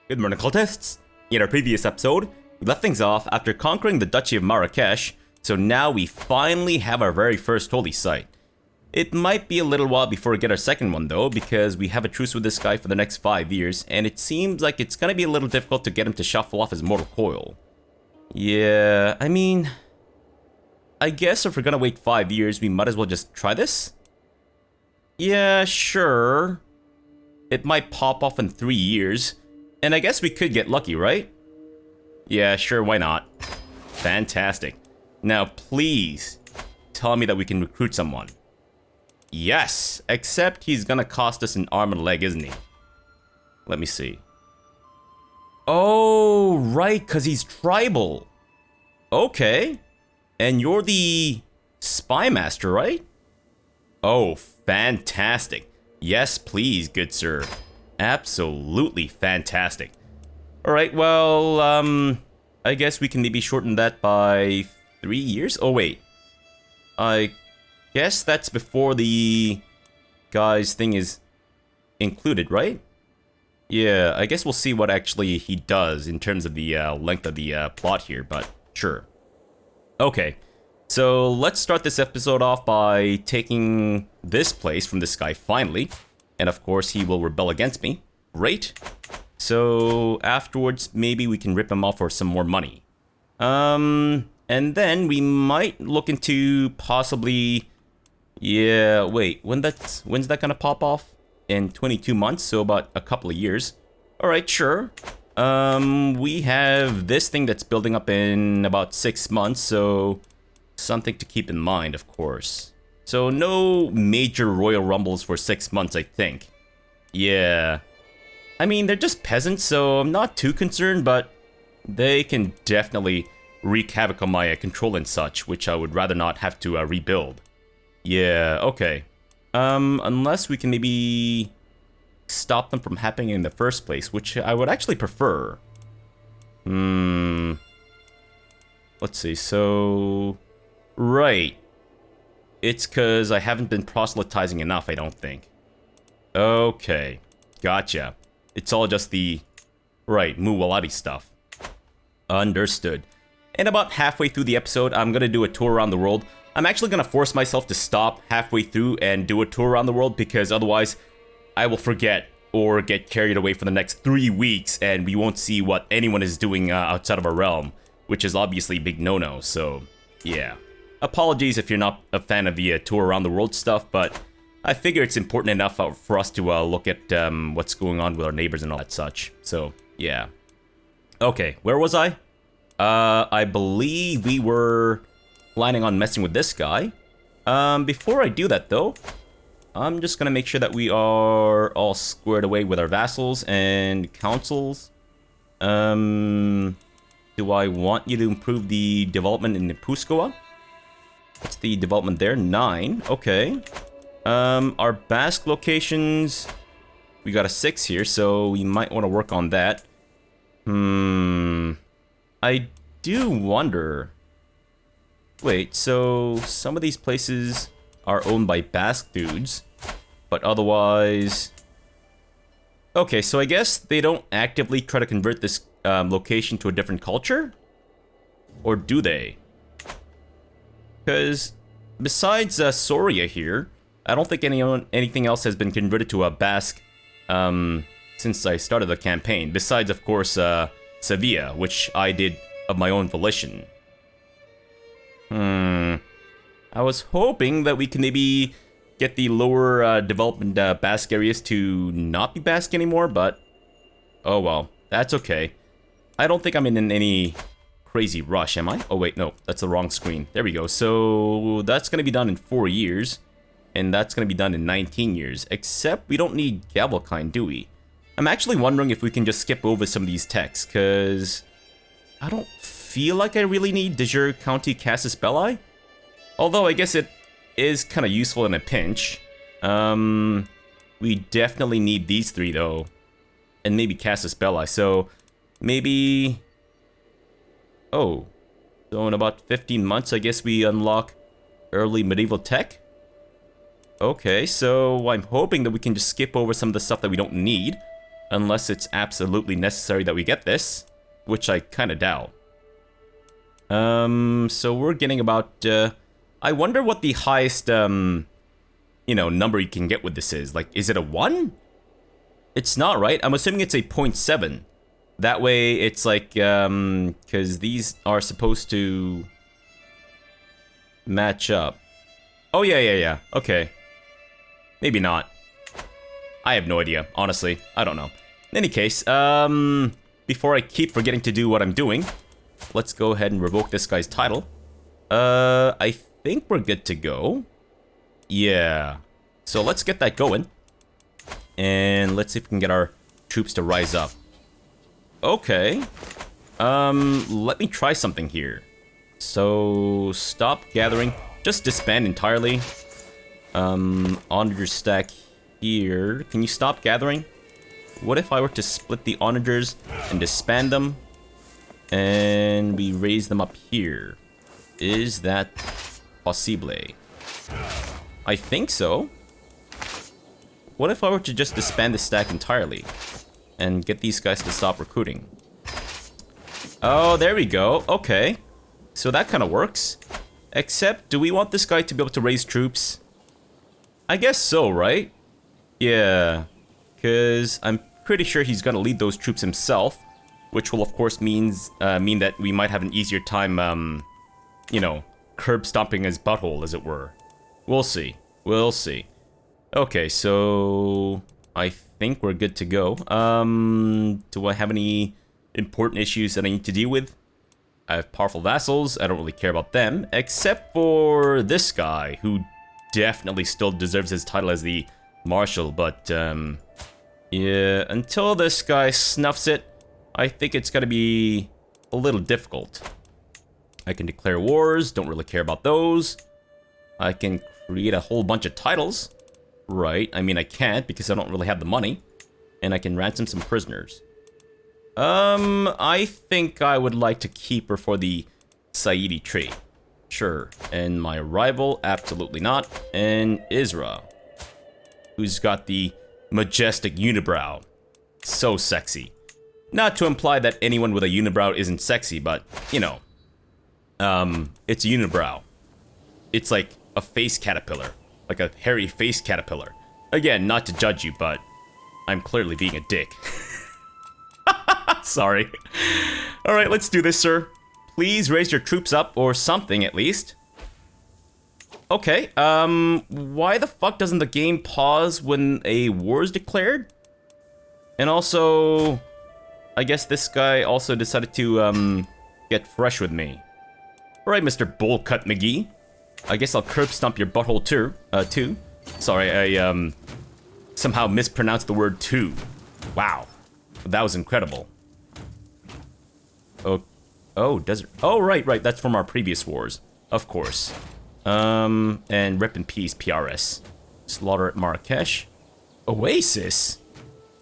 Good morning, cultists! In our previous episode, we left things off after conquering the Duchy of Marrakesh, so now we finally have our very first holy site. It might be a little while before we get our second one though, because we have a truce with this guy for the next 5 years, and it seems like it's gonna be a little difficult to get him to shuffle off his mortal coil. Yeah, I mean, I guess if we're gonna wait 5 years, we might as well just try this? Yeah, sure. It might pop off in 3 years. And I guess we could get lucky, right? Yeah, sure, why not? Fantastic. Now, please, tell me that we can recruit someone. Yes, except he's gonna cost us an arm and a leg, isn't he? Let me see. Oh, right, because he's tribal. Okay. And you're the spy master, right? Oh, fantastic. Yes, please, good sir. Absolutely fantastic. Alright, well, I guess we can maybe shorten that by 3 years? Oh, wait. I guess that's before the guy's thing is included, right? Yeah, I guess we'll see what actually he does in terms of the length of the plot here, but sure. Okay, so let's start this episode off by taking this place from this guy finally. And of course, he will rebel against me. Great. So afterwards, maybe we can rip him off for some more money. And then we might look into possibly... Yeah, wait, when's that gonna pop off? In 22 months, so about a couple of years. Alright, sure. We have this thing that's building up in about 6 months, so... something to keep in mind, of course. So no major royal rumbles for 6 months, I think. Yeah. I mean, they're just peasants, so I'm not too concerned, but they can definitely wreak havoc on my control and such, which I would rather not have to rebuild. Yeah, okay. Unless we can maybe stop them from happening in the first place, which I would actually prefer. Let's see, so... Right. It's because I haven't been proselytizing enough, I don't think. Okay. Gotcha. It's all just the... Right, Muwalati stuff. Understood. And about halfway through the episode, I'm gonna do a tour around the world. I'm actually gonna force myself to stop halfway through and do a tour around the world, because otherwise I will forget or get carried away for the next 3 weeks and we won't see what anyone is doing outside of our realm, which is obviously a big no-no, so yeah. Apologies if you're not a fan of the tour around the world stuff, but I figure it's important enough for us to look at what's going on with our neighbors and all that such. So, yeah. Okay, where was I? I believe we were planning on messing with this guy. Before I do that, though, I'm just gonna make sure that we are all squared away with our vassals and councils. Do I want you to improve the development in Nepuskoa? What's the development there? 9. Okay. Our Basque locations... We got a 6 here, so we might want to work on that. I do wonder... Wait, so some of these places are owned by Basque dudes, but otherwise... Okay, so I guess they don't actively try to convert this location to a different culture? Or do they? Because besides Soria here, I don't think anything else has been converted to a Basque since I started the campaign. Besides, of course, Sevilla, which I did of my own volition. I was hoping that we can maybe get the lower development Basque areas to not be Basque anymore, but oh well, that's okay. I don't think I'm in any crazy rush, am I? Oh wait, no, that's the wrong screen. There we go. So that's gonna be done in 4 years, and that's gonna be done in 19 years. Except we don't need Gavelkind, do we? I'm actually wondering if we can just skip over some of these texts, cause I don't feel like I really need De jure County Casus Belli. Although I guess it is kind of useful in a pinch. We definitely need these 3 though, and maybe Casus Belli. So maybe. Oh, so in about 15 months, I guess we unlock early medieval tech? Okay, so I'm hoping that we can just skip over some of the stuff that we don't need. Unless it's absolutely necessary that we get this. Which I kind of doubt. So we're getting about, I wonder what the highest, you know, number you can get with this is. Like, is it a 1? It's not, right? I'm assuming it's a 0.7. That way, it's like, because these are supposed to match up. Oh, yeah. Okay. Maybe not. I have no idea, honestly. I don't know. In any case, before I keep forgetting to do what I'm doing, let's go ahead and revoke this guy's title. I think we're good to go. Yeah. So let's get that going. And let's see if we can get our troops to rise up. Okay. Let me try something here. So, stop gathering. Just disband entirely. Onager stack here. Can you stop gathering? What if I were to split the onagers and disband them? And we raise them up here. Is that possible? I think so. What if I were to just disband the stack entirely? And get these guys to stop recruiting? Oh, there we go. Okay. So that kind of works. Except, do we want this guy to be able to raise troops? I guess so, right? Yeah. Because I'm pretty sure he's going to lead those troops himself. Which will, of course, mean that we might have an easier time, you know, curb stomping his butthole, as it were. We'll see. We'll see. Okay, so I think we're good to go. Do I have any important issues that I need to deal with? I have powerful vassals. I don't really care about them, except for this guy, who definitely still deserves his title as the marshal. But, yeah, until this guy snuffs it, I think it's gonna be a little difficult. I can declare wars. Don't really care about those. I can create a whole bunch of titles. Right, I mean I can't because I don't really have the money. And I can ransom some prisoners. I think I would like to keep her for the Saidi trade. Sure. And my rival, absolutely not. And Isra, who's got the majestic unibrow. So sexy. Not to imply that anyone with a unibrow isn't sexy, but, you know. It's a unibrow. It's like a face caterpillar. Like a hairy face caterpillar. Again, not to judge you, but I'm clearly being a dick. Sorry. Alright, let's do this, sir. Please raise your troops up, or something at least. Okay, why the fuck doesn't the game pause when a war is declared? And also, I guess this guy also decided to, get fresh with me. Alright, Mr. Bullcut McGee. I guess I'll curb stomp your butthole too. Sorry, I, somehow mispronounced the word too. Wow. That was incredible. Oh, desert. Oh, right, that's from our previous wars. Of course. And rip in peace, PRS. Slaughter at Marrakesh. Oasis?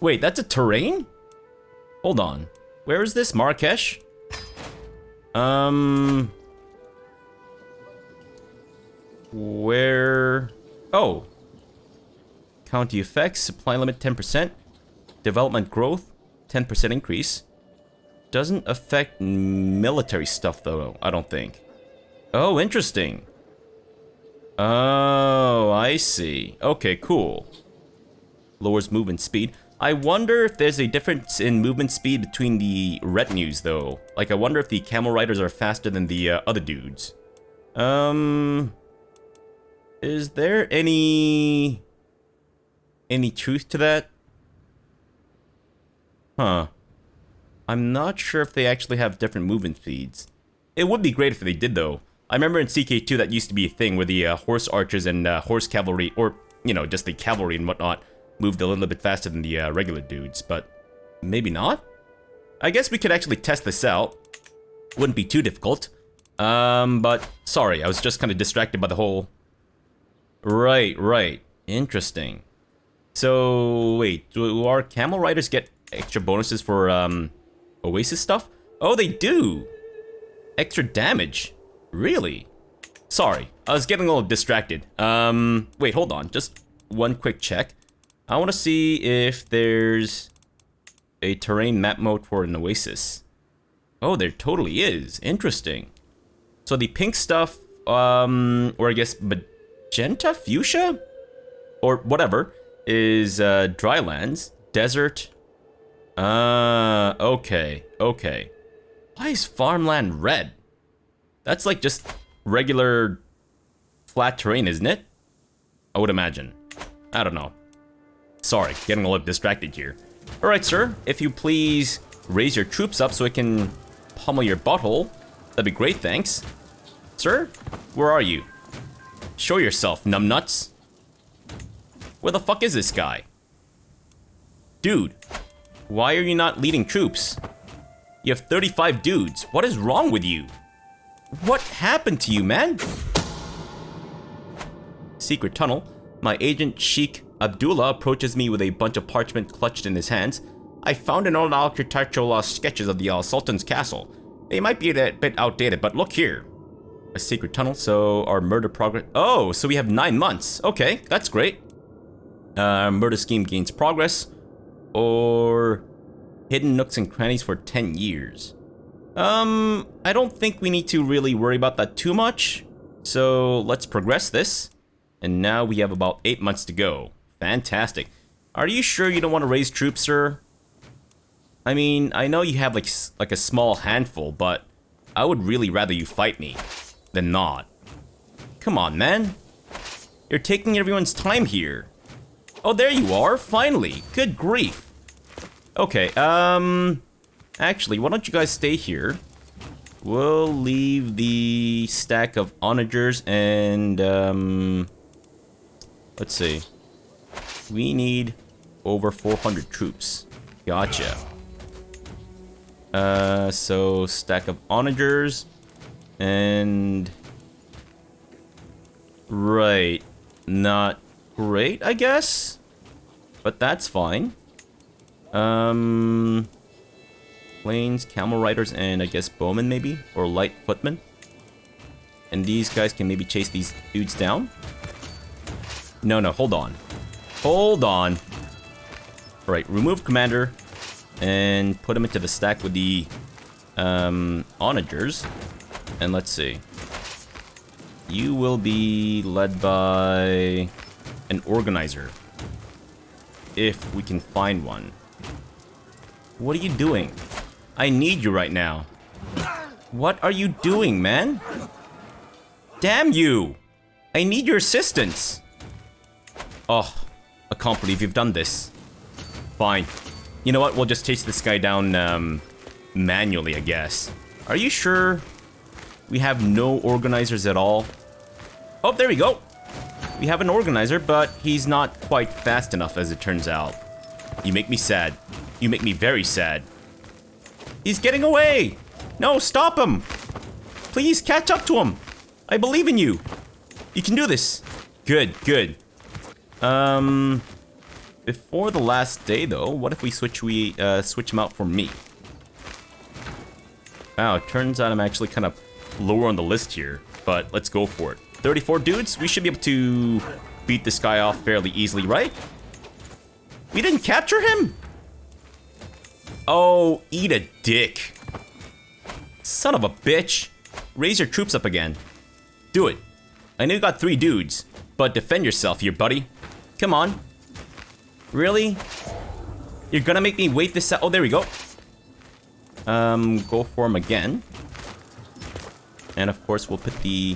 Wait, that's a terrain? Hold on. Where is this? Marrakesh? Where? Oh. County effects, supply limit 10%. Development growth, 10% increase. Doesn't affect military stuff though, I don't think. Oh, interesting. Oh, I see. Okay, cool. Lowers movement speed. I wonder if there's a difference in movement speed between the retinues though. Like, I wonder if the camel riders are faster than the other dudes. Is there any truth to that? Huh. I'm not sure if they actually have different movement speeds. It would be great if they did, though. I remember in CK2 that used to be a thing where the horse archers and horse cavalry, or, you know, just the cavalry and whatnot, moved a little bit faster than the regular dudes, but maybe not? I guess we could actually test this out. Wouldn't be too difficult. But sorry, I was just kind of distracted by the whole... Right. Interesting. So, wait, do our camel riders get extra bonuses for, Oasis stuff? Oh, they do! Extra damage. Really? Sorry, I was getting a little distracted. Wait, hold on. Just one quick check. I want to see if there's a terrain map mode for an oasis. Oh, there totally is. Interesting. So the pink stuff, or I guess magenta, fuchsia? Or whatever, is drylands, desert. Okay. Why is farmland red? That's like just regular flat terrain, isn't it? I would imagine. I don't know. Sorry, getting a little distracted here. Alright, sir, if you please raise your troops up so I can pummel your butthole, that'd be great, thanks. Sir, where are you? Show yourself, numbnuts. Where the fuck is this guy? Dude, why are you not leading troops? You have 35 dudes. What is wrong with you? What happened to you, man? Secret tunnel. My agent Sheikh Abdullah approaches me with a bunch of parchment clutched in his hands. I found an old architectural sketches of the Sultan's castle. They might be a bit outdated, but look here. A secret tunnel, so our murder progress... Oh, so we have 9 months. Okay, that's great. Murder scheme gains progress. Or... hidden nooks and crannies for 10 years. I don't think we need to really worry about that too much. So, let's progress this. And now we have about 8 months to go. Fantastic. Are you sure you don't want to raise troops, sir? I mean, I know you have like a small handful, but I would really rather you fight me than not. Come on, man. You're taking everyone's time here. Oh, there you are, finally. Good grief. Okay, actually, why don't you guys stay here? We'll leave the stack of onagers and, let's see. We need over 400 troops. Gotcha. So stack of onagers and... Right. Not great, I guess? But that's fine. Planes, camel riders, and I guess bowmen maybe? Or light footmen? And these guys can maybe chase these dudes down? No, hold on. Hold on. Alright, remove commander. And put him into the stack with the onagers. And let's see. You will be led by an organizer. If we can find one. What are you doing? I need you right now. What are you doing, man? Damn you! I need your assistance. Oh, I can't believe you've done this. Fine. You know what? We'll just chase this guy down manually, I guess. Are you sure we have no organizers at all? Oh, there we go. We have an organizer, but he's not quite fast enough, as it turns out. You make me sad. You make me very sad. He's getting away! No, stop him! Please catch up to him! I believe in you! You can do this! Good. Before the last day, though, what if we switch him out for me? Wow, it turns out I'm actually kind of lower on the list here, but let's go for it. 34 dudes? We should be able to beat this guy off fairly easily, right? We didn't capture him? Oh, eat a dick. Son of a bitch. Raise your troops up again. Do it. I know you got 3 dudes, but defend yourself here, buddy. Come on. Really? You're gonna make me wait this out? Oh, there we go. Go for him again. And of course, we'll put the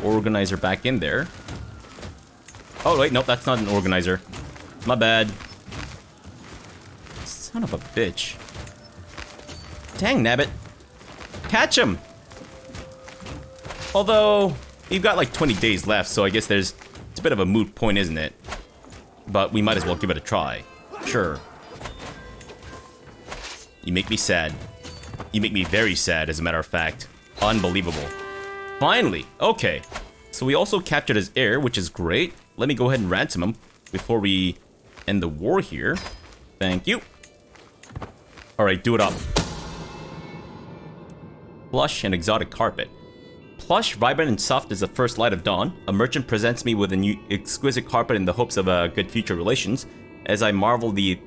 organizer back in there. Oh, wait, nope, that's not an organizer. My bad. Son of a bitch. Dang, nabbit. Catch him! Although, you've got like 20 days left, so I guess it's a bit of a moot point, isn't it? But we might as well give it a try. Sure. You make me sad. You make me very sad, as a matter of fact. Unbelievable. Finally! Okay. So we also captured his heir, which is great. Let me go ahead and ransom him before we end the war here. Thank you. Alright, do it up. Plush and exotic carpet. Plush, vibrant, and soft as the first light of dawn. A merchant presents me with a new exquisite carpet in the hopes of good future relations. As I marvel the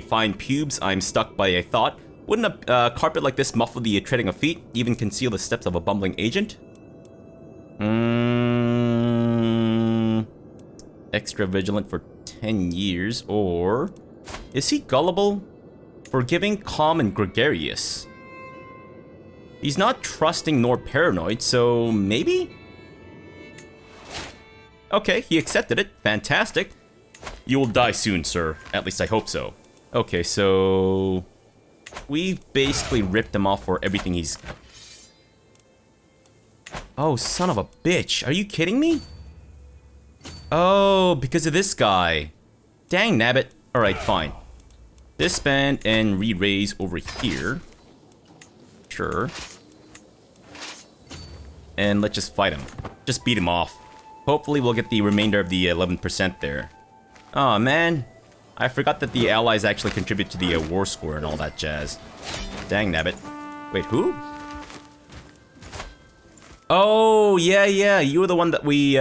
fine pubes, I'm struck by a thought. Wouldn't a carpet like this muffle the treading of feet, even conceal the steps of a bumbling agent? Extra vigilant for 10 years, or... Is he gullible? Forgiving, calm, and gregarious. He's not trusting nor paranoid, so maybe? Okay, he accepted it. Fantastic. You will die soon, sir. At least I hope so. Okay, so... we basically ripped him off for everything he's... Oh, son of a bitch. Are you kidding me? Oh, because of this guy. Dang nabbit. Alright, fine. Disband and re-raise over here. Sure. And let's just fight him. Just beat him off. Hopefully we'll get the remainder of the 11% there. Aw, man. I forgot that the allies actually contribute to the war score and all that jazz. Dang nabbit. Wait, who? Oh, yeah. You were the one that we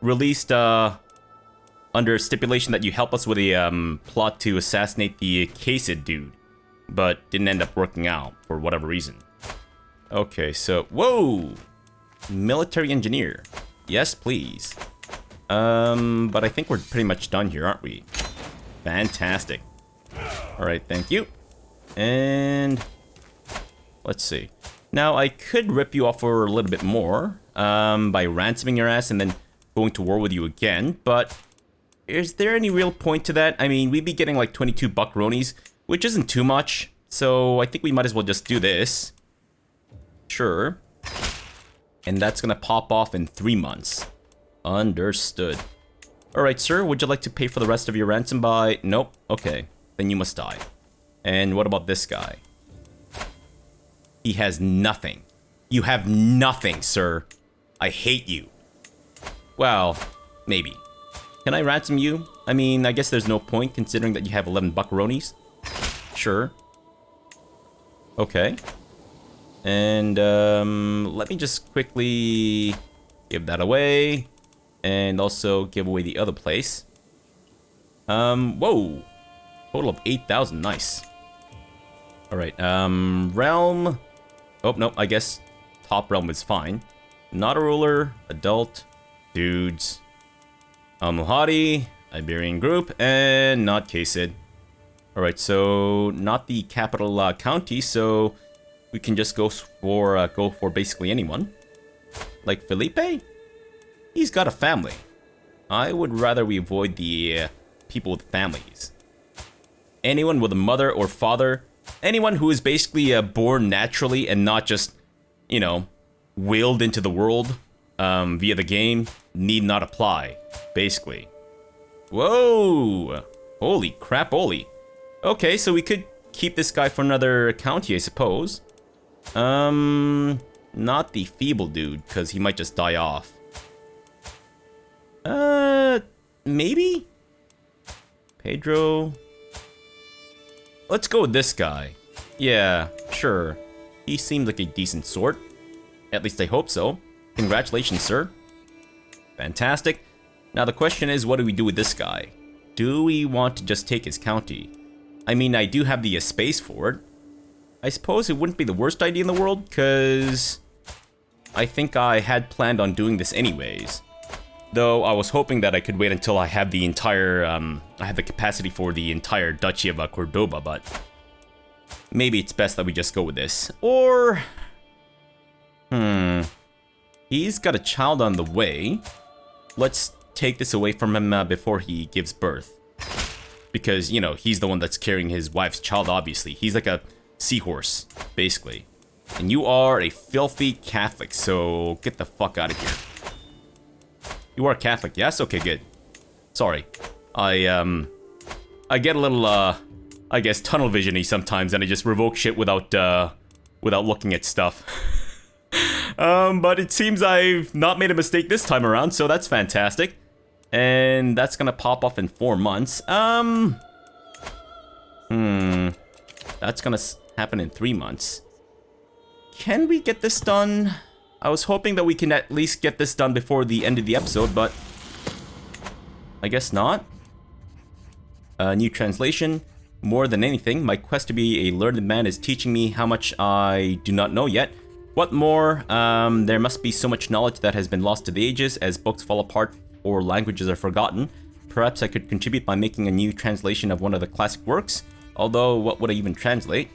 released under stipulation that you help us with a plot to assassinate the Qasid dude. But didn't end up working out for whatever reason. Okay, so... Whoa! Military engineer. Yes, please. But I think we're pretty much done here, aren't we? Fantastic. Alright, thank you. And... let's see. Now, I could rip you off for a little bit more by ransoming your ass and then going to war with you again, but is there any real point to that? I mean, we'd be getting like 22 buckronies, which isn't too much, so I think we might as well just do this. Sure. And that's gonna pop off in 3 months. Understood. Alright, sir, would you like to pay for the rest of your ransom by... Nope. Okay. Then you must die. And what about this guy? He has nothing. You have nothing, sir. I hate you. Well, maybe. Can I ransom you? I mean, I guess there's no point considering that you have 11 buckaronies. Sure. Okay. And, let me just quickly give that away. And also give away the other place. Whoa. Total of 8,000, nice. Alright, realm. Oh, no, I guess top realm is fine. Not a ruler, adult, dudes. Umlaut, Iberian group, and not Qasid. Alright, so not the capital county, so we can just go for basically anyone. Like Felipe? He's got a family. I would rather we avoid the people with families. Anyone with a mother or father, anyone who is basically born naturally and not just, you know, willed into the world via the game, need not apply, basically. Whoa! Holy crap, holy. Okay, so we could keep this guy for another county, I suppose. Not the feeble dude, because he might just die off. Maybe? Pedro? Let's go with this guy. Yeah, sure. He seems like a decent sort. At least I hope so. Congratulations, sir. Fantastic. Now the question is, what do we do with this guy? Do we want to just take his county? I mean, I do have the space for it. I suppose it wouldn't be the worst idea in the world, because I think I had planned on doing this anyways. Though I was hoping that I could wait until I have the entire, I have the capacity for the entire Duchy of Cordoba, but maybe it's best that we just go with this. Or, he's got a child on the way. Let's take this away from him before he gives birth. Because, you know, he's the one that's carrying his wife's child, obviously. He's like a seahorse, basically. And you are a filthy Catholic, so get the fuck out of here. You are Catholic, yes? Okay, good. Sorry. I get a little, I guess, tunnel vision-y sometimes, and I just revoke shit without looking at stuff. But it seems I've not made a mistake this time around, so that's fantastic. And that's gonna pop off in 4 months. That's gonna happen in 3 months. Can we get this done? I was hoping that we can at least get this done before the end of the episode, but I guess not. New translation. More than anything, my quest to be a learned man is teaching me how much I do not know yet. What more? There must be so much knowledge that has been lost to the ages as books fall apart or languages are forgotten. Perhaps I could contribute by making a new translation of one of the classic works. Although, what would I even translate?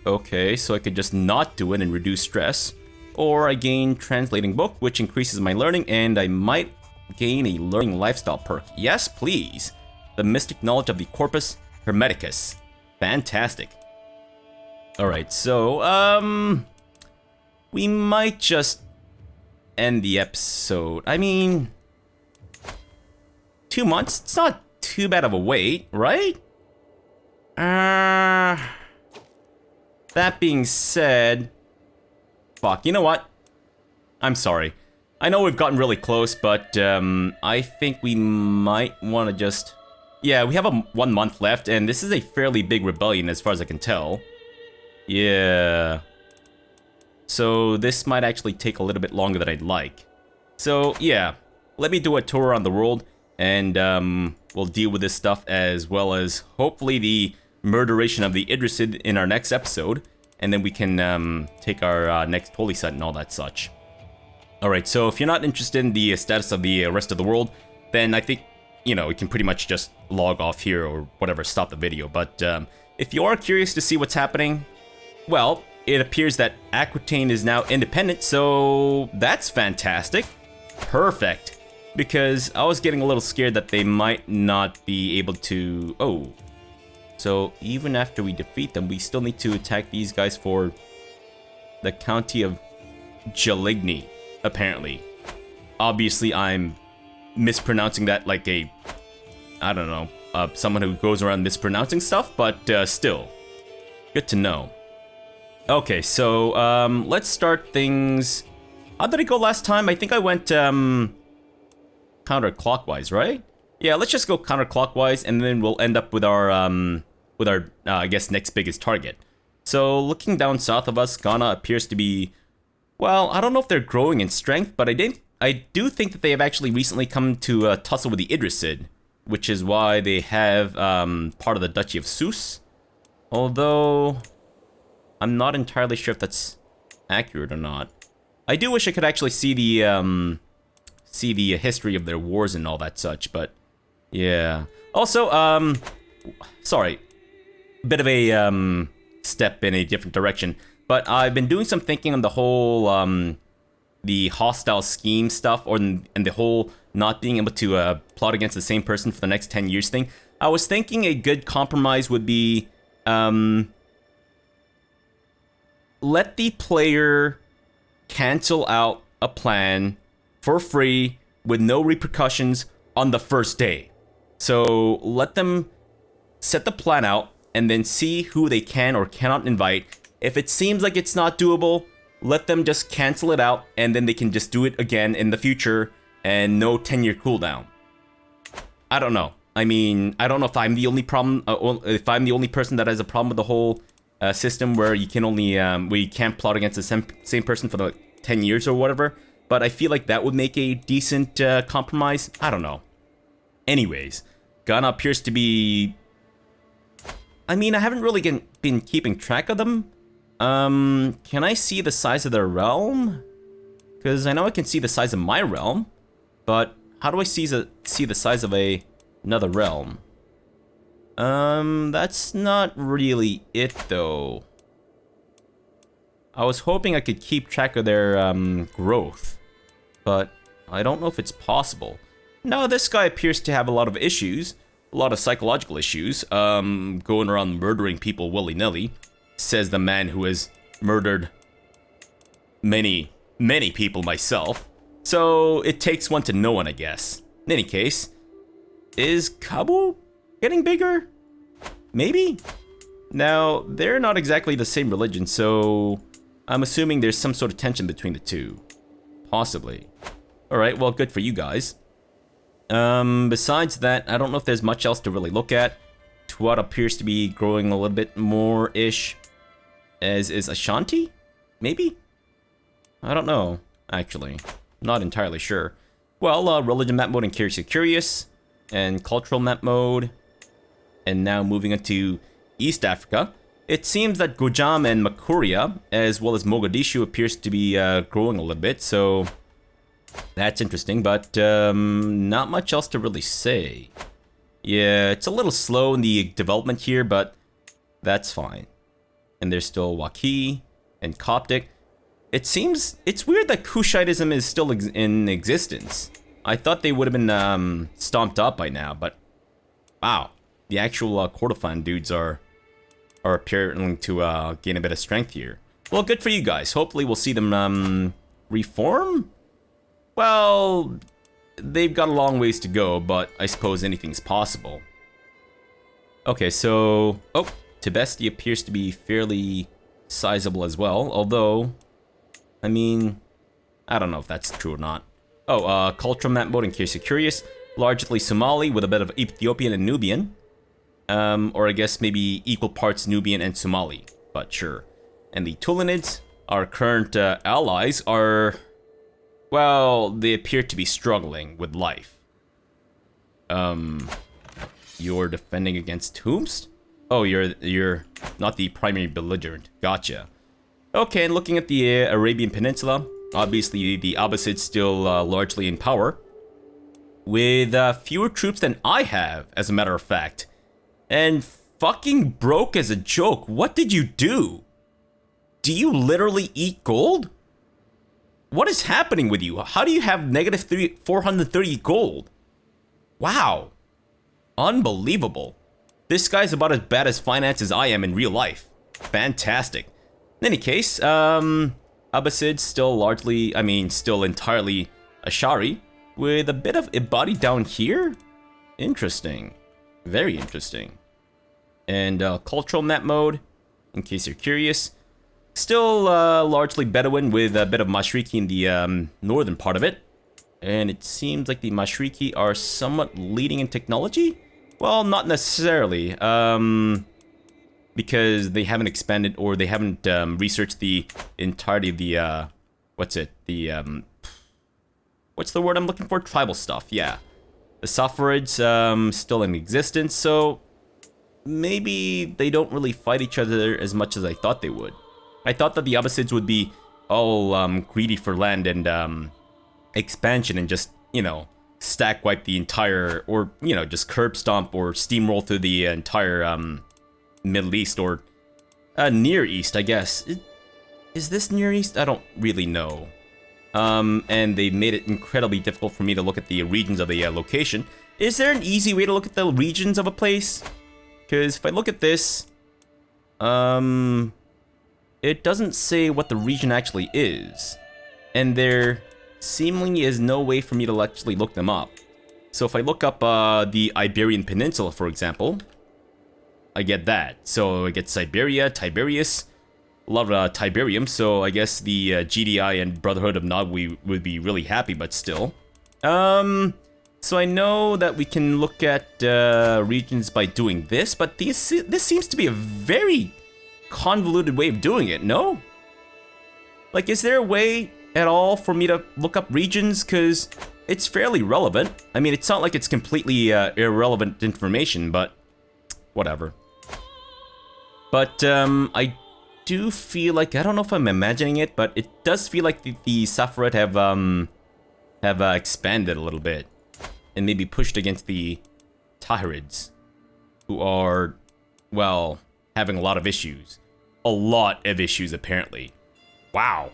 Okay, so I could just not do it and reduce stress. Or I gain translating book, which increases my learning, and I might gain a learning lifestyle perk. Yes, please. The mystic knowledge of the Corpus Hermeticus. Fantastic. Alright, so, we might just end the episode. I mean, 2 months? It's not too bad of a wait, right? That being said, fuck, you know what? I'm sorry. I know we've gotten really close, but I think we might want to just... Yeah, we have 1 month left, and this is a fairly big rebellion as far as I can tell. Yeah. So this might actually take a little bit longer than I'd like. So yeah, let me do a tour around the world, and we'll deal with this stuff as well as hopefully the murderation of the Idrisid in our next episode, and then we can take our next holy site and all that such. Alright, so if you're not interested in the status of the rest of the world, then I think, you know, we can pretty much just log off here or whatever, stop the video. But if you are curious to see what's happening, well, it appears that Aquitaine is now independent, so that's fantastic. Perfect. Because I was getting a little scared that they might not be able to... Oh. So even after we defeat them, we still need to attack these guys for the county of Jaligny, apparently. Obviously, I'm mispronouncing that like a... I don't know. Someone who goes around mispronouncing stuff, but still. Good to know. Okay, so let's start things... How did it go last time? I think I went counterclockwise, right? Yeah, let's just go counterclockwise, and then we'll end up with our I guess, next biggest target. So, looking down south of us, Ghana appears to be... Well, I don't know if they're growing in strength, but I do think that they have actually recently come to tussle with the Idrisid, which is why they have part of the Duchy of Sousse. Although, I'm not entirely sure if that's accurate or not. I do wish I could actually see the history of their wars and all that such, but yeah. Also, sorry, bit of a step in a different direction, but I've been doing some thinking on the whole the hostile scheme stuff, and the whole not being able to plot against the same person for the next 10 years thing. I was thinking a good compromise would be let the player cancel out a plan for free with no repercussions on the first day. So let them set the plan out and then see who they can or cannot invite. If it seems like it's not doable, let them just cancel it out, and then they can just do it again in the future and no 10-year cooldown. I don't know. I mean, I don't know if I'm the only problem, if I'm the only person that has a problem with the whole system where you can only, where you can't plot against the same person for the 10 years or whatever. But I feel like that would make a decent compromise. I don't know. Anyways, Ghana appears to be... I mean, I haven't really been keeping track of them. Can I see the size of their realm? Because I know I can see the size of my realm, but how do I see the size of another realm? That's not really it, though. I was hoping I could keep track of their, growth, but I don't know if it's possible. Now, this guy appears to have a lot of issues, a lot of psychological issues, going around murdering people willy-nilly, says the man who has murdered many people myself. So, it takes one to know one, I guess. In any case, is Kabu getting bigger? Maybe? Now, they're not exactly the same religion, so I'm assuming there's some sort of tension between the two. Possibly. Alright, well, good for you guys. Besides that, I don't know if there's much else to really look at. Tuat appears to be growing a little bit more-ish. As is Ashanti? Maybe? I don't know, actually. Not entirely sure. Well, religion map mode and curious, and cultural map mode. And now moving into East Africa. It seems that Gojam and Makuria, as well as Mogadishu, appears to be growing a little bit, so that's interesting, but not much else to really say. Yeah, it's a little slow in the development here, but that's fine. And there's still Waki and Coptic. It seems, it's weird that Kushitism is still in existence. I thought they would have been stomped out by now, but wow. The actual Kordofan dudes are appearing to gain a bit of strength here. Well, good for you guys. Hopefully we'll see them reform? Well, they've got a long ways to go, but I suppose anything's possible. Okay, so... Oh, Tibesti appears to be fairly sizable as well, although... I mean... I don't know if that's true or not. Oh, cultural map mode in case you're curious. Largely Somali with a bit of Ethiopian and Nubian. Or I guess maybe equal parts Nubian and Somali, but sure. And the Tulanids, our current allies, are... Well, they appear to be struggling with life. You're defending against Tombs? Oh, you're not the primary belligerent. Gotcha. Okay, and looking at the Arabian Peninsula, obviously the Abbasids still largely in power. With fewer troops than I have, as a matter of fact. And fucking broke as a joke. What did you do? Do you literally eat gold? What is happening with you? How do you have negative 430 gold? Wow. Unbelievable. This guy's about as bad as finance as I am in real life. Fantastic. In any case, Abbasids still largely, I mean, still entirely Ashari, with a bit of Ibadi down here? Interesting. Very interesting. And cultural map mode, in case you're curious. Still largely Bedouin with a bit of Mashriki in the northern part of it. And it seems like the Mashriki are somewhat leading in technology? Well, not necessarily. Because they haven't expanded or they haven't researched the entirety of the, what's it? The, what's the word I'm looking for? Tribal stuff, yeah. The Saffarids still in existence, so maybe they don't really fight each other as much as I thought they would. I thought that the Abbasids would be all greedy for land and expansion and just, you know, stack wipe the entire, or, you know, just curb stomp or steamroll through the entire Middle East or Near East, I guess. Is this Near East? I don't really know. And they made it incredibly difficult for me to look at the regions of the location. Is there an easy way to look at the regions of a place? Because if I look at this, it doesn't say what the region actually is. And there seemingly is no way for me to actually look them up. So if I look up the Iberian Peninsula, for example, I get that. So I get Siberia, Tiberius, a lot of Tiberium, so I guess the GDI and Brotherhood of Nod would be really happy, but still. So I know that we can look at regions by doing this, but this seems to be a very convoluted way of doing it, no? Like, is there a way at all for me to look up regions? Because it's fairly relevant. I mean, it's not like it's completely irrelevant information, but whatever. But I do feel like, I don't know if I'm imagining it, but it does feel like the Safarid have expanded a little bit and maybe pushed against the Tahirids, who are, well, having a lot of issues. A lot of issues, apparently. Wow.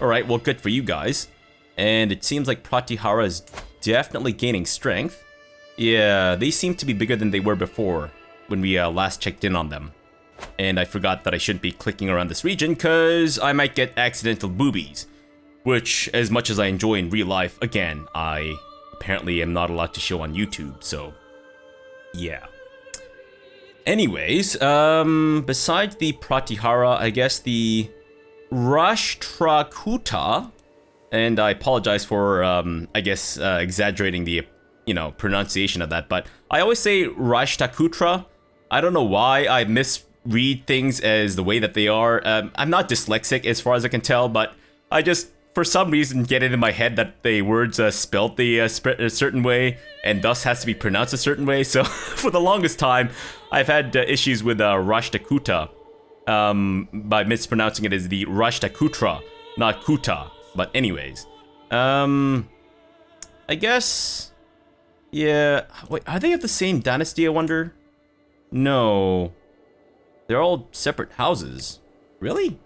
Alright, well, good for you guys. And it seems like Pratihara is definitely gaining strength. Yeah, they seem to be bigger than they were before when we last checked in on them. And I forgot that I shouldn't be clicking around this region because I might get accidental boobies. Which, as much as I enjoy in real life, again, I apparently am not allowed to show on YouTube, so yeah. Anyways, besides the Pratihara, I guess the Rashtrakuta, and I apologize for, I guess, exaggerating the, you know, pronunciation of that, but I always say Rashtrakuta. I don't know why I misread things as the way that they are. I'm not dyslexic as far as I can tell, but I just for some reason get it in my head that the words spelled a certain way and thus has to be pronounced a certain way. So for the longest time, I've had issues with Rashtakuta by mispronouncing it as the Rashtakutra, not Kuta. But anyways, I guess, yeah. Wait, are they of the same dynasty, I wonder? No. They're all separate houses. Really?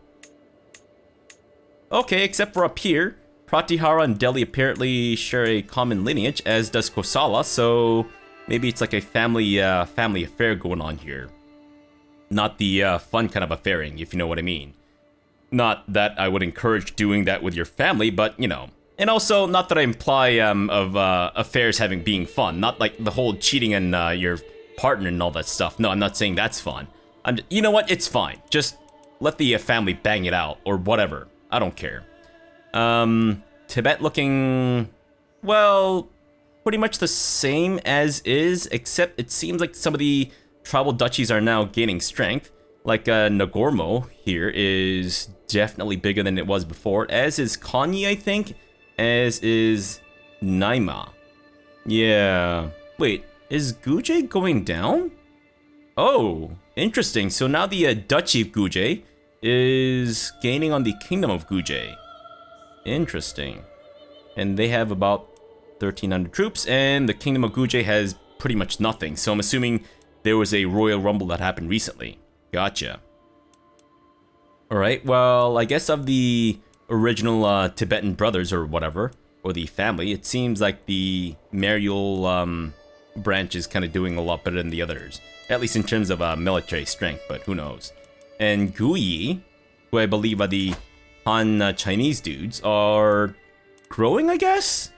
Okay, except for up here. Pratihara and Delhi apparently share a common lineage, as does Kosala, so maybe it's like a family affair going on here. Not the fun kind of affairing, if you know what I mean. Not that I would encourage doing that with your family, but, you know. And also, not that I imply of affairs being fun. Not like the whole cheating and your partner and all that stuff. No, I'm not saying that's fun. You know what? It's fine. Just let the family bang it out, or whatever. I don't care. Tibet looking, well, pretty much the same as is, except it seems like some of the tribal duchies are now gaining strength. Like Nagorno here is definitely bigger than it was before, as is Konyi, I think, as is Naima. Yeah. Wait, is Guje going down? Oh, interesting. So now the Duchy of Guje is gaining on the Kingdom of Guje. Interesting. And they have about 1,300 troops, and the Kingdom of Guje has pretty much nothing. So I'm assuming there was a royal rumble that happened recently. Gotcha. Alright, well, I guess of the original Tibetan brothers or whatever, or the family, it seems like the Mariel branch is kind of doing a lot better than the others. At least in terms of military strength, but who knows. And Guyi, who I believe are the Han Chinese dudes, are growing, I guess?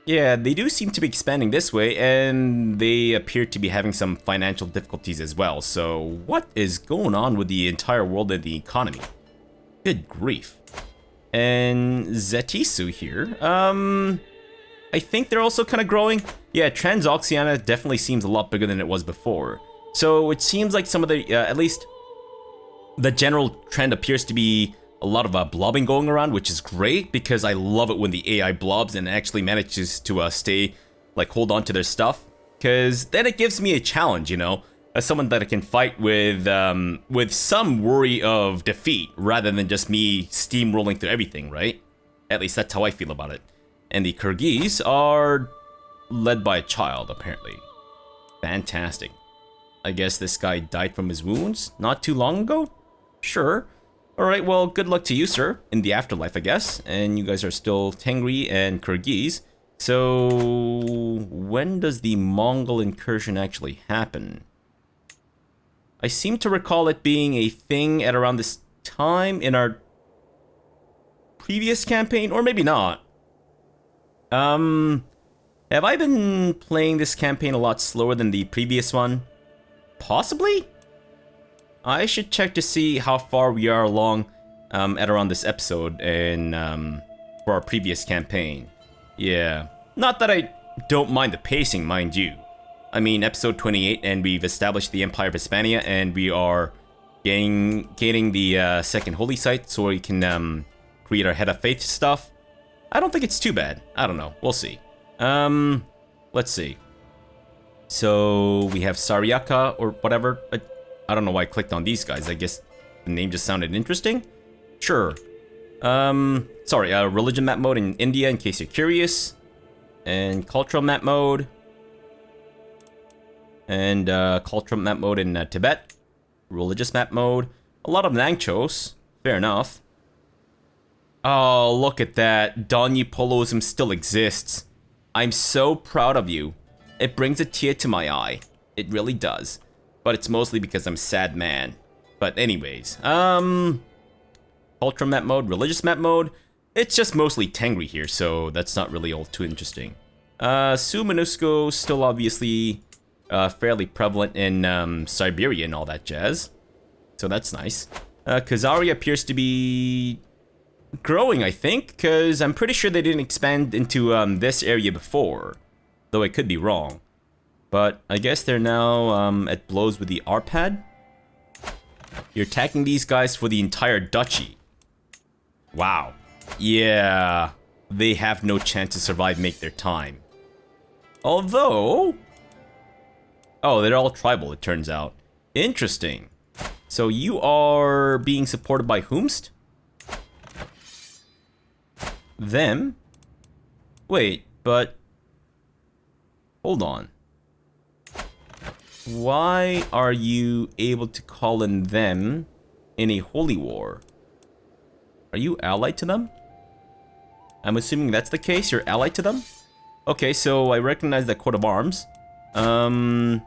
Yeah, they do seem to be expanding this way, and they appear to be having some financial difficulties as well. So what is going on with the entire world and the economy? Good grief. And Zetisu here, I think they're also kind of growing. Yeah, Transoxiana definitely seems a lot bigger than it was before. So it seems like some of the, at least the general trend appears to be a lot of blobbing going around, which is great because I love it when the AI blobs and actually manages to stay, like, hold on to their stuff. Because then it gives me a challenge, you know, as someone that I can fight with some worry of defeat rather than just me steamrolling through everything, right? At least that's how I feel about it. And the Kyrgyz are led by a child, apparently. Fantastic. I guess this guy died from his wounds not too long ago? Sure. Alright, well, good luck to you, sir, in the afterlife, I guess. And you guys are still Tengri and Kyrgyz. So, when does the Mongol incursion actually happen? I seem to recall it being a thing at around this time in our previous campaign, or maybe not. Have I been playing this campaign a lot slower than the previous one? Possibly? I should check to see how far we are along at around this episode and for our previous campaign. Yeah. Not that I don't mind the pacing, mind you. I mean, episode 28, and we've established the Empire of Hispania, and we are gaining the second holy site so we can create our head of faith stuff. I don't think it's too bad. I don't know. We'll see. Let's see. So we have Saryaka or whatever. I don't know why I clicked on these guys. I guess the name just sounded interesting. Sure. Sorry, religion map mode in India in case you're curious. And cultural map mode. And cultural map mode in Tibet. Religious map mode. A lot of Nangchos. Fair enough. Oh, look at that. Donyi Poloism still exists. I'm so proud of you. It brings a tear to my eye. It really does. But it's mostly because I'm a sad man. But anyways, cultural map mode, religious map mode. It's just mostly Tengri here, so that's not really all too interesting. Sumanusko still obviously fairly prevalent in Siberia and all that jazz. So that's nice. Khazari appears to be growing, I think, because I'm pretty sure they didn't expand into this area before. Though I could be wrong. But I guess they're now at blows with the Arpad. You're attacking these guys for the entire duchy. Wow. Yeah, they have no chance to survive, make their time. Although... Oh, they're all tribal, it turns out. Interesting. So you are being supported by whomst? Them? Wait, but... Hold on. Why are you able to call in them in a holy war? Are you allied to them? I'm assuming that's the case, you're allied to them? Okay, so I recognize that coat of arms. And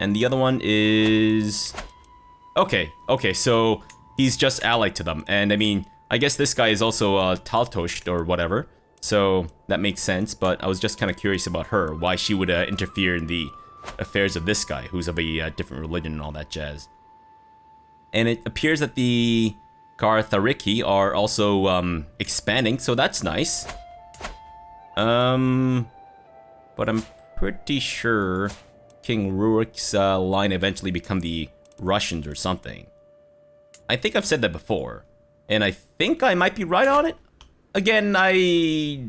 the other one is... Okay, so he's just allied to them. And I mean, I guess this guy is also Taltoshed or whatever. So that makes sense, but I was just kind of curious about her. Why she would interfere in the affairs of this guy, who's of a different religion and all that jazz. And it appears that the Garthariki are also expanding, so that's nice. But I'm pretty sure King Rurik's line eventually become the Russians or something. I think I've said that before, and I think I might be right on it. Again, I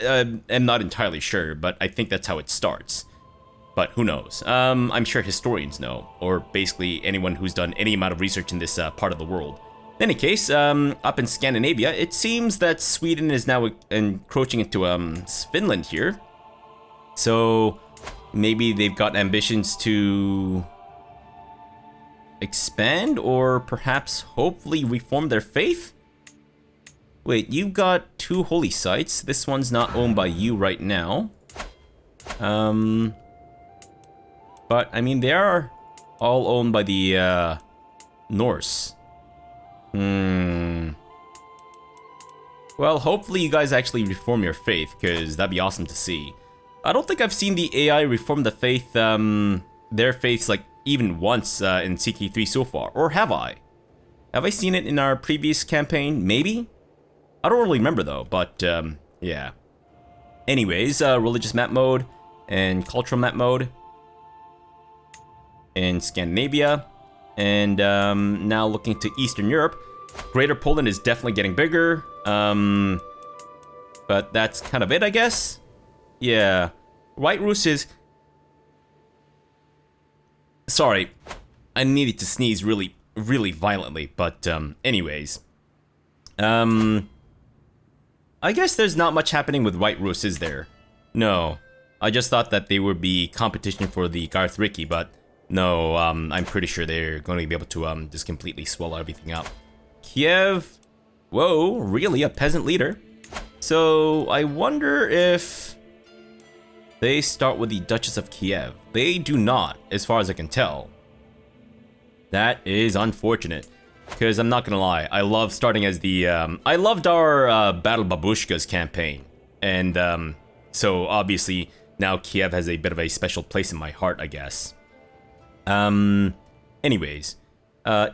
am not entirely sure, but I think that's how it starts. But who knows? I'm sure historians know, or basically anyone who's done any amount of research in this part of the world. In any case, up in Scandinavia, it seems that Sweden is now encroaching into Finland here. So maybe they've got ambitions to expand, or perhaps hopefully reform their faith? Wait, you've got 2 holy sites. This one's not owned by you right now. But, I mean, they are all owned by the Norse. Well, hopefully you guys actually reform your faith, because that'd be awesome to see. I don't think I've seen the AI reform the faith, their faiths, like, even once in CK3 so far. Or have I? Have I seen it in our previous campaign? Maybe? I don't really remember, though, but, yeah. Anyways, religious map mode and cultural map mode in Scandinavia. And now looking to Eastern Europe. Greater Poland is definitely getting bigger. But that's kind of it, I guess. Yeah. White Rus is... Sorry. I needed to sneeze really, really violently. But, anyways. I guess there's not much happening with White Rus, is there? No. I just thought that they would be competition for the Garthriki, but... No, I'm pretty sure they're going to be able to just completely swallow everything up. Kiev, whoa, really a peasant leader. So I wonder if they start with the Duchess of Kiev. They do not, as far as I can tell. That is unfortunate, because I'm not gonna lie, I love starting as the I loved our Battle Babushkas campaign, and so obviously now Kiev has a bit of a special place in my heart, I guess. Anyways,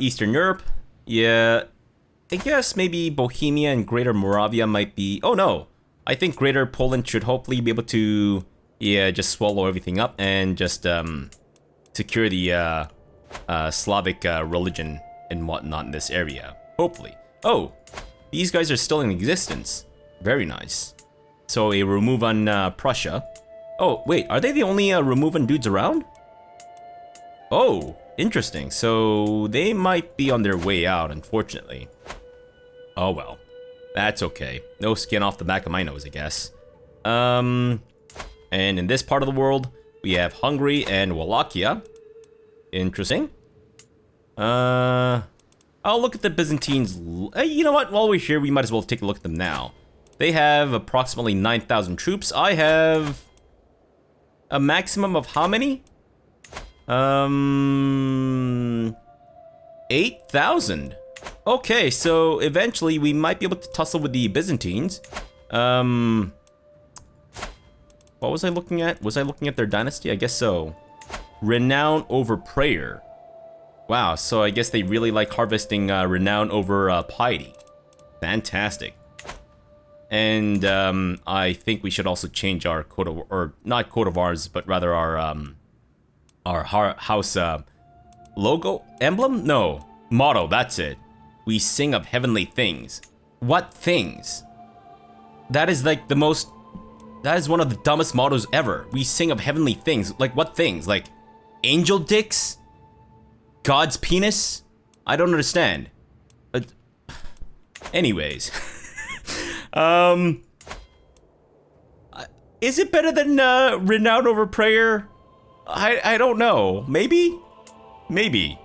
Eastern Europe, yeah, I guess maybe Bohemia and Greater Moravia might be, oh no, I think Greater Poland should hopefully be able to, yeah, just swallow everything up and just, secure the, Slavic, religion and whatnot in this area, hopefully. Oh, these guys are still in existence, very nice. So a remove on, Prussia. Oh, wait, are they the only, remove on dudes around? Oh, interesting. So they might be on their way out, unfortunately. Oh well, that's okay. No skin off the back of my nose, I guess. And in this part of the world, we have Hungary and Wallachia. Interesting. I'll look at the Byzantines. You know what? While we're here, we might as well take a look at them now. They have approximately 9,000 troops. I have a maximum of how many? 8,000. Okay, so eventually we might be able to tussle with the Byzantines. What was I looking at? Was I looking at their dynasty? I guess so. Renown over prayer. Wow, so I guess they really like harvesting renown over piety. Fantastic. And I think we should also change our coat of, or not coat of arms, but rather our house logo? Emblem? No. Motto, that's it. We sing of heavenly things. What things? That is like the most... That is one of the dumbest mottos ever. We sing of heavenly things. Like, what things? Like, angel dicks? God's penis? I don't understand. Anyways. Is it better than Renown Over Prayer? I don't know. Maybe? Maybe.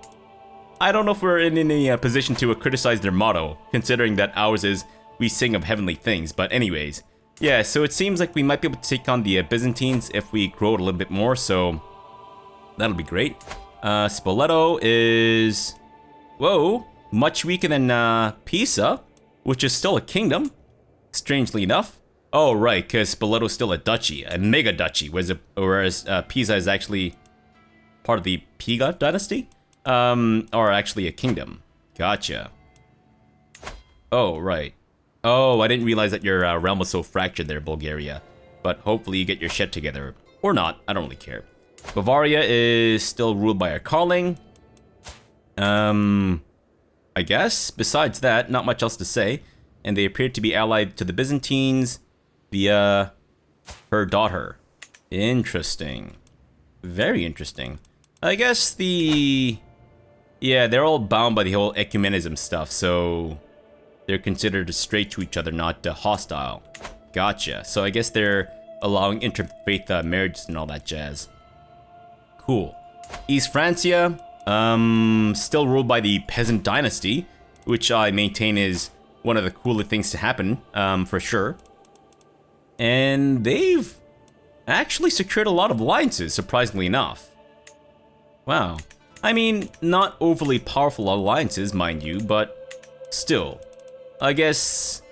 I don't know if we're in any position to criticize their motto, considering that ours is we sing of heavenly things. But anyways, yeah, so it seems like we might be able to take on the Byzantines if we grow it a little bit more, so that'll be great. Spoleto is, whoa, much weaker than Pisa, which is still a kingdom, strangely enough. Oh, right, because Spoleto's still a duchy, a mega duchy, whereas Pisa is actually part of the Piga dynasty, or actually a kingdom. Gotcha. Oh, right. Oh, I didn't realize that your realm was so fractured there, Bulgaria. But hopefully you get your shit together. Or not, I don't really care. Bavaria is still ruled by a Carling. I guess. Besides that, not much else to say. And they appear to be allied to the Byzantines via her daughter. Interesting. Very interesting. I guess yeah, they're all bound by the whole ecumenism stuff, so they're considered straight to each other, not hostile. Gotcha. So I guess they're allowing interfaith marriages and all that jazz. Cool. East Francia, still ruled by the peasant dynasty, which I maintain is one of the cooler things to happen, for sure. And they've actually secured a lot of alliances, surprisingly enough. Wow. I mean, not overly powerful alliances, mind you, but still. I guess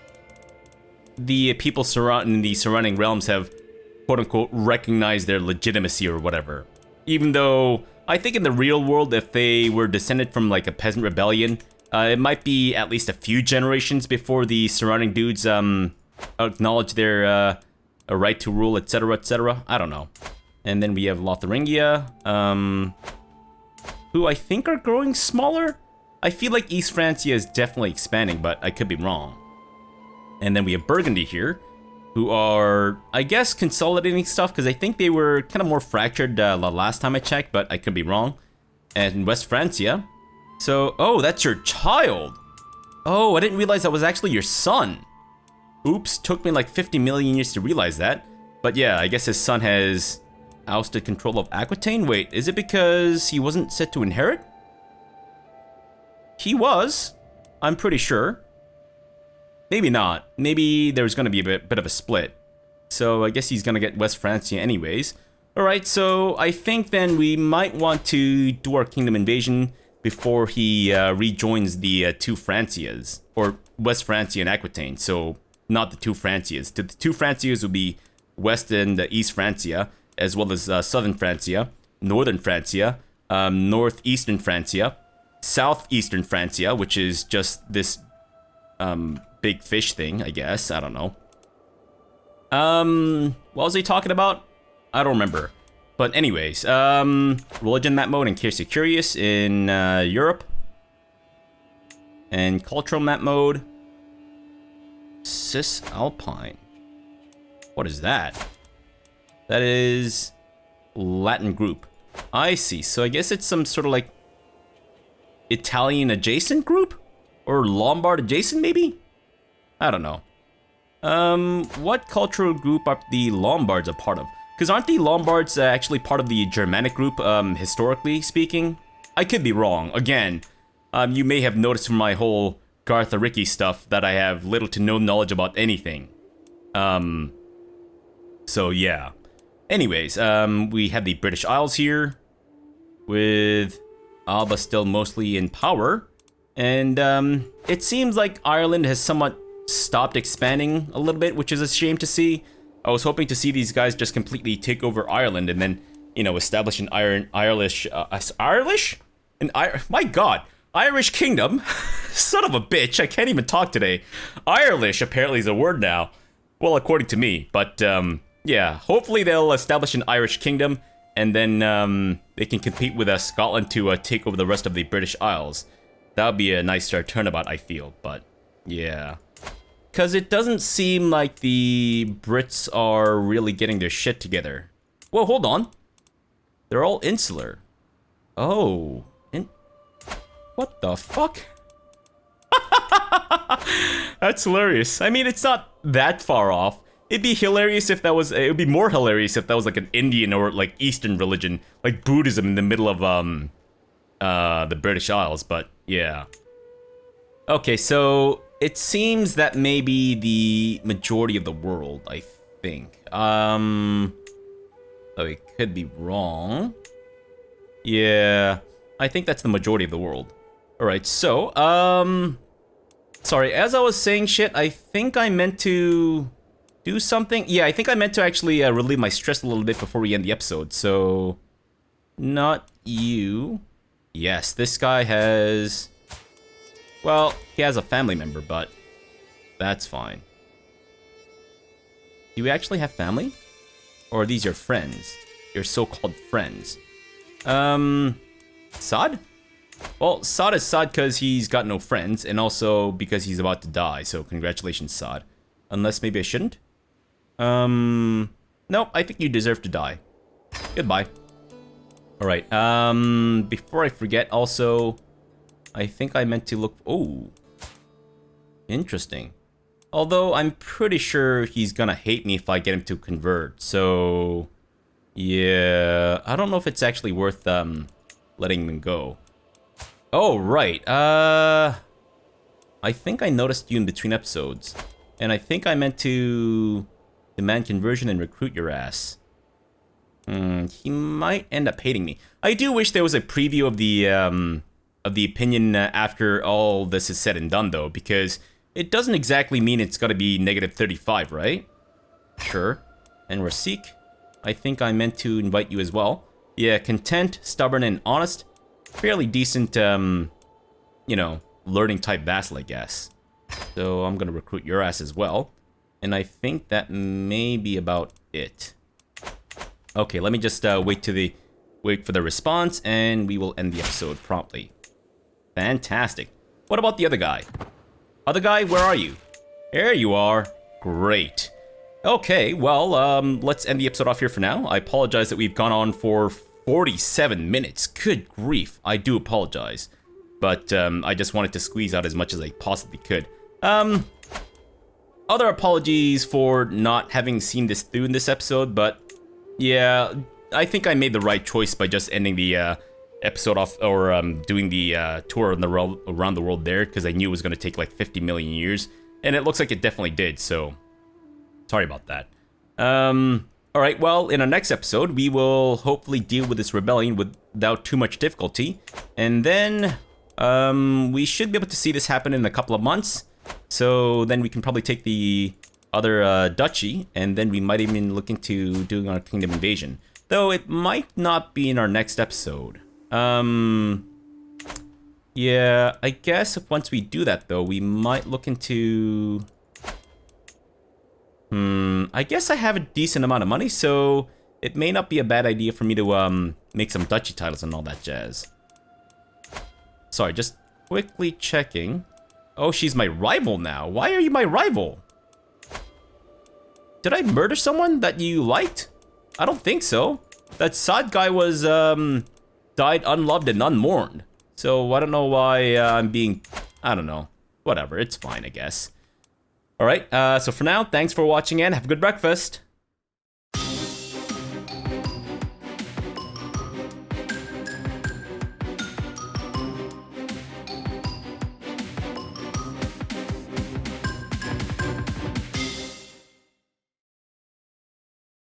the people in the surrounding realms have, quote-unquote, recognized their legitimacy or whatever. Even though, I think in the real world, if they were descended from, like, a peasant rebellion, it might be at least a few generations before the surrounding dudes, acknowledge their, a right to rule, etc., etc. I don't know. And then we have Lotharingia, who I think are growing smaller. I feel like East Francia is definitely expanding, but I could be wrong. And then we have Burgundy here, who are, I guess, consolidating stuff, because I think they were kind of more fractured the last time I checked, but I could be wrong. And West Francia. So, oh, that's your child. Oh, I didn't realize that was actually your son. Oops, took me like 50 million years to realize that. But yeah, I guess his son has ousted control of Aquitaine. Wait, is it because he wasn't set to inherit? He was, I'm pretty sure. Maybe not. Maybe there's going to be a bit of a split. So I guess he's going to get West Francia anyways. Alright, so I think then we might want to do our kingdom invasion before he rejoins the two Francias. Or West Francia and Aquitaine, so not the two Francias. The two Francias would be West and East Francia, as well as Southern Francia, Northern Francia, Northeastern Francia, Southeastern Francia, which is just this big fish thing, I guess. I don't know. What was he talking about? I don't remember. But anyways, religion map mode in case you're curious in Europe. And cultural map mode, Cisalpine. What is that? That is Latin group. I see. So I guess it's some sort of like Italian adjacent group? Or Lombard adjacent maybe? I don't know. What cultural group are the Lombards a part of? Because aren't the Lombards actually part of the Germanic group, historically speaking? I could be wrong. Again, you may have noticed from my whole Garthariki stuff that I have little to no knowledge about anything. So yeah. Anyways, we have the British Isles here, with Alba still mostly in power. And it seems like Ireland has somewhat stopped expanding a little bit, which is a shame to see. I was hoping to see these guys just completely take over Ireland and then, you know, establish an Irish kingdom. Son of a bitch, I can't even talk today. Irish apparently is a word now. Well, according to me. But, yeah, hopefully they'll establish an Irish kingdom, and then they can compete with Scotland to take over the rest of the British Isles. That would be a nice turnabout, I feel, but yeah. Because it doesn't seem like the Brits are really getting their shit together. Whoa, hold on. They're all insular. Oh. What the fuck? That's hilarious. I mean, it's not that far off. It'd be hilarious if that was... It would be more hilarious if that was like an Indian or like Eastern religion. Like Buddhism in the middle of the British Isles, but yeah. Okay, so it seems that maybe the majority of the world, I think. Oh, it could be wrong. Yeah, I think that's the majority of the world. Alright, so, sorry, as I was saying shit, I think I meant to do something. Yeah, I think I meant to actually relieve my stress a little bit before we end the episode, so... Not you. Yes, this guy has... Well, he has a family member, but that's fine. Do you actually have family? Or are these your friends? Your so-called friends? Saad? Well, Saad is Saad because he's got no friends, and also because he's about to die, so congratulations, Saad. Unless maybe I shouldn't? Nope, I think you deserve to die. Goodbye. Alright, before I forget, also, I think I meant to look... Oh. Interesting. Although, I'm pretty sure he's gonna hate me if I get him to convert, so... Yeah, I don't know if it's actually worth, letting him go. Oh, right, I think I noticed you in between episodes. And I think I meant to demand conversion and recruit your ass. He might end up hating me. I do wish there was a preview of the opinion after all this is said and done, though, because it doesn't exactly mean it's gotta be negative 35, right? Sure. And Rasik, I think I meant to invite you as well. Yeah, content, stubborn, and honest. Fairly decent, you know, learning type vassal, I guess. So I'm gonna recruit your ass as well. And I think that may be about it. Okay, let me just wait for the response, and we will end the episode promptly. Fantastic. What about the other guy? Other guy, where are you? There you are. Great. Okay, well, let's end the episode off here for now. I apologize that we've gone on for 47 minutes. Good grief. I do apologize. But I just wanted to squeeze out as much as I possibly could. Other apologies for not having seen this through in this episode, but yeah, I think I made the right choice by just ending the episode off, or doing the tour around the world there, because I knew it was going to take like 50 million years, and it looks like it definitely did, so sorry about that. Alright, well, in our next episode, we will hopefully deal with this rebellion without too much difficulty, and then we should be able to see this happen in a couple of months. So then we can probably take the other duchy, and then we might even look into doing our kingdom invasion. Though it might not be in our next episode. Yeah, I guess if once we do that though, we might look into... I guess I have a decent amount of money, so it may not be a bad idea for me to make some duchy titles and all that jazz. Sorry, just quickly checking. Oh, she's my rival now. Why are you my rival? Did I murder someone that you liked? I don't think so. That Saad guy was, died unloved and unmourned. So I don't know why I'm being... I don't know. Whatever, it's fine, I guess. Alright, so for now, thanks for watching and have a good breakfast.